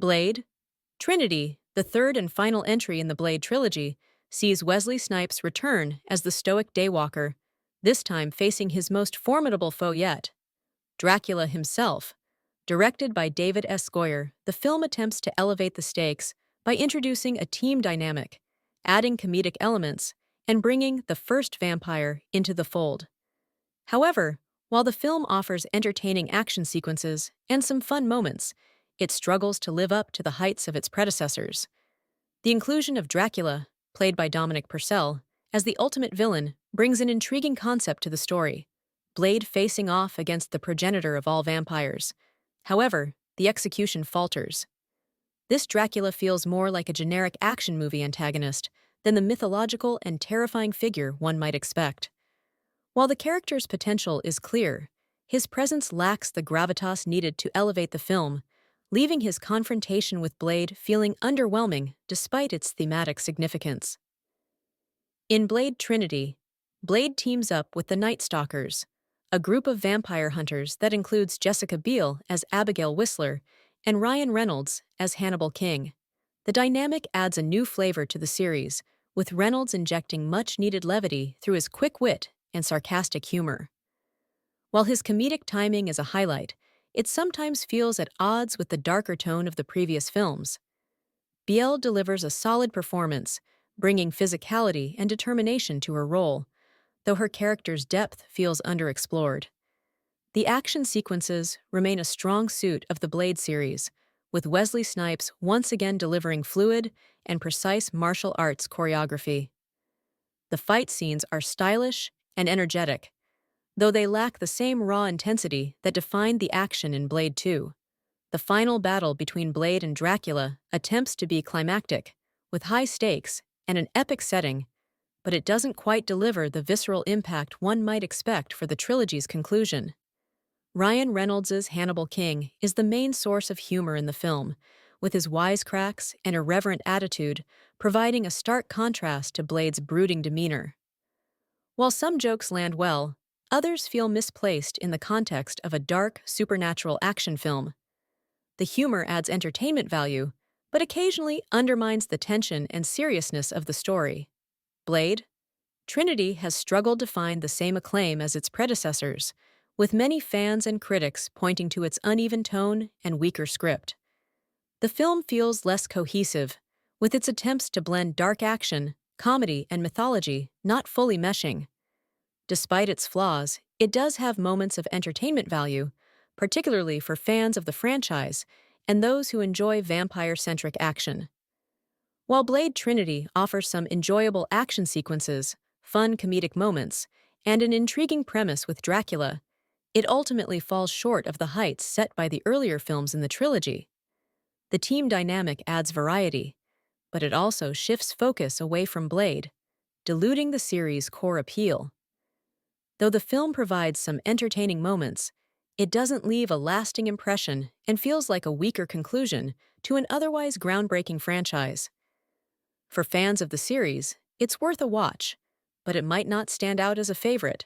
Blade, Trinity, the third and final entry in the Blade trilogy, sees Wesley Snipes return as the stoic daywalker, this time facing his most formidable foe yet, Dracula himself. Directed by David S. Goyer, the film attempts to elevate the stakes by introducing a team dynamic, adding comedic elements, and bringing the first vampire into the fold. However, while the film offers entertaining action sequences and some fun moments, it struggles to live up to the heights of its predecessors. The inclusion of Dracula, played by Dominic Purcell, as the ultimate villain brings an intriguing concept to the story, Blade facing off against the progenitor of all vampires. However, the execution falters. This Dracula feels more like a generic action movie antagonist than the mythological and terrifying figure one might expect. While the character's potential is clear, his presence lacks the gravitas needed to elevate the film, leaving his confrontation with Blade feeling underwhelming despite its thematic significance. In Blade Trinity, Blade teams up with the Nightstalkers, a group of vampire hunters that includes Jessica Biel as Abigail Whistler and Ryan Reynolds as Hannibal King. The dynamic adds a new flavor to the series, with Reynolds injecting much-needed levity through his quick wit and sarcastic humor. While his comedic timing is a highlight, it sometimes feels at odds with the darker tone of the previous films. Biel delivers a solid performance, bringing physicality and determination to her role, though her character's depth feels underexplored. The action sequences remain a strong suit of the Blade series, with Wesley Snipes once again delivering fluid and precise martial arts choreography. The fight scenes are stylish and energetic, though they lack the same raw intensity that defined the action in Blade 2. The final battle between Blade and Dracula attempts to be climactic, with high stakes and an epic setting, but it doesn't quite deliver the visceral impact one might expect for the trilogy's conclusion. Ryan Reynolds' Hannibal King is the main source of humor in the film, with his wisecracks and irreverent attitude providing a stark contrast to Blade's brooding demeanor. While some jokes land well, others feel misplaced in the context of a dark, supernatural action film. The humor adds entertainment value, but occasionally undermines the tension and seriousness of the story. Blade, Trinity has struggled to find the same acclaim as its predecessors, with many fans and critics pointing to its uneven tone and weaker script. The film feels less cohesive, with its attempts to blend dark action, comedy, and mythology not fully meshing. Despite its flaws, it does have moments of entertainment value, particularly for fans of the franchise and those who enjoy vampire-centric action. While Blade Trinity offers some enjoyable action sequences, fun comedic moments, and an intriguing premise with Dracula, it ultimately falls short of the heights set by the earlier films in the trilogy. The team dynamic adds variety, but it also shifts focus away from Blade, diluting the series' core appeal. Though the film provides some entertaining moments, it doesn't leave a lasting impression and feels like a weaker conclusion to an otherwise groundbreaking franchise. For fans of the series, it's worth a watch, but it might not stand out as a favorite.